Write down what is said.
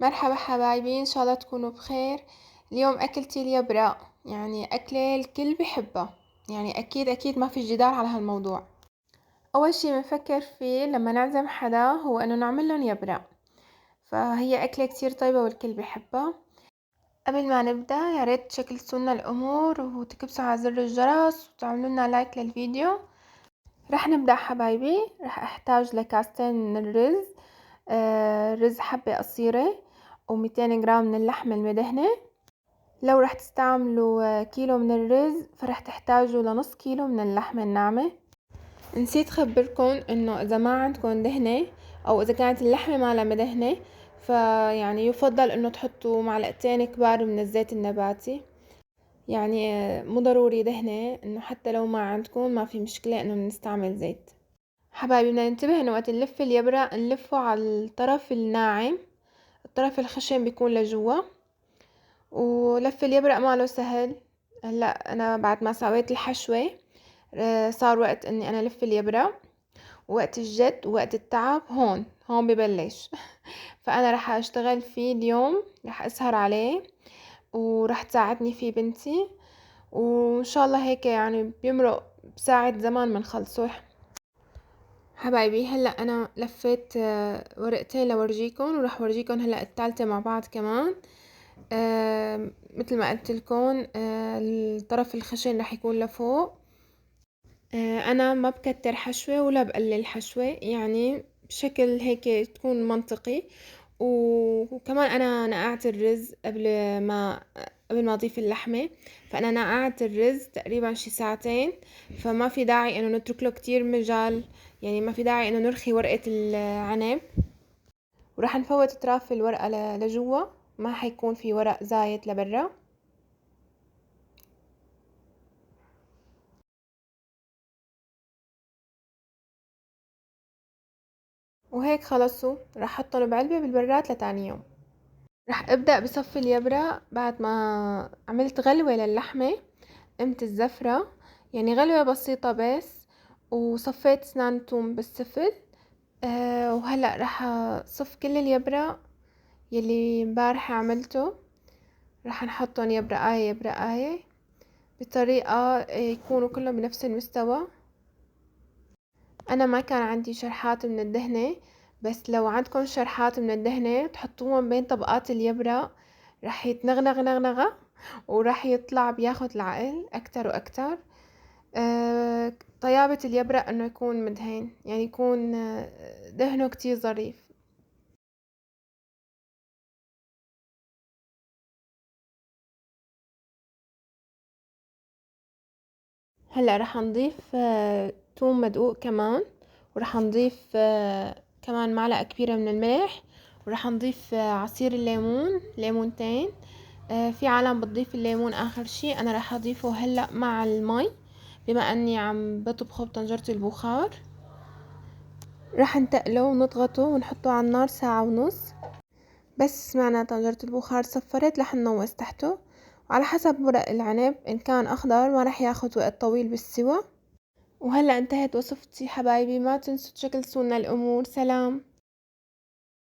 مرحبا حبايبي، ان شاء الله تكونوا بخير. اليوم اكلتي اليبرق، يعني اكلة الكل بحبها، يعني اكيد ما في جدال على هالموضوع. اول شي بنفكر فيه لما نعزم حدا هو انه نعمل لهم يبرق، فهي اكلة كتير طيبة والكل بحبها. قبل ما نبدأ يا ريت تشكلوا لنا الامور وتكبسوا على زر الجرس وتعملوا لنا لايك للفيديو. رح نبدأ حبايبي. رح احتاج لكاستين من الرز، رز حبة قصيرة، و200 جرام من اللحمة المدهنة. لو رح تستعملوا كيلو من الرز فرح تحتاجوا لنص كيلو من اللحمة الناعمة. نسيت خبركن انه اذا ما عندكن دهنة او اذا كانت اللحمة ما لها مدهنة، فيعني يفضل انه تحطوا معلقتين كبار من الزيت النباتي. يعني مو ضروري دهنة، انه حتى لو ما عندكم ما في مشكلة انه نستعمل زيت. حبايبي بدنا ننتبه انه وقت نلف اليبرة نلفه على الطرف الناعم، الطرف الخشن بيكون لجوا. ولف اليبرق ماله سهل. هلا انا بعد ما سويت الحشوة صار وقت اني انا لف اليبرق، وقت الجد ووقت التعب هون ببلش. فانا رح اشتغل فيه اليوم، رح اسهر عليه ورح تساعدني فيه بنتي، وان شاء الله هيك يعني بيمرق بساعة زمان منخلصه. حبايبي هلا انا لفيت ورقتين لورجيكم، ورح ورجيكم هلا الثالثة مع بعض كمان. مثل ما قلت لكم الطرف الخشن رح يكون لفوق. انا ما بكتر حشوة ولا بقلل حشوة، يعني بشكل هيك تكون منطقي. وكمان انا نقعت الرز قبل ما اضيف اللحمة، فانا نقعت الرز تقريبا شي ساعتين، فما في داعي انه نترك له كتير مجال، يعني ما في داعي انه نرخي ورقة العنب. وراح نفوت اطراف الورقة لجوا، ما حيكون في ورق زايد لبرا. وهيك خلصوا، راح احطهم بعلبة بالبراد لتاني يوم. راح ابدأ بصف اليبرة بعد ما عملت غلوة للحمة. قمت الزفرة، يعني غلوة بسيطة بس، وصفيت اسنان توم بالسفل. وهلأ راح اصف كل اليبرة يلي مبارحة عملته، راح نحطهم يبرقاية يبرقاية بطريقة يكونوا كلهم بنفس المستوى. انا ما كان عندي شرحات من الدهنة، بس لو عندكم شرحات من الدهنة تحطوهم بين طبقات اليبرة، رح يتنغنغ نغنغة وراح يطلع بياخد العقل اكتر واكتر. طيابة اليبرق انه يكون مدهن، يعني يكون دهنه كتير ظريف. هلا رح نضيف توم مدقوق كمان، ورح نضيف كمان معلقة كبيرة من الملح، ورح نضيف عصير الليمون، ليمونتين. في عالم بتضيف الليمون اخر شي، انا رح اضيفه هلأ مع المي بما اني عم بطبخه بطنجرة البخار. رح نتقله ونضغطه ونحطه على النار ساعة ونص. بس سمعنا طنجرة البخار صفرت رح ننوز تحته، وعلى حسب ورق العنب ان كان اخضر ما رح ياخد وقت طويل بالسوا. وهلأ انتهت وصفتي حبايبي، ما تنسوا تشكلوا لنا الامور. سلام.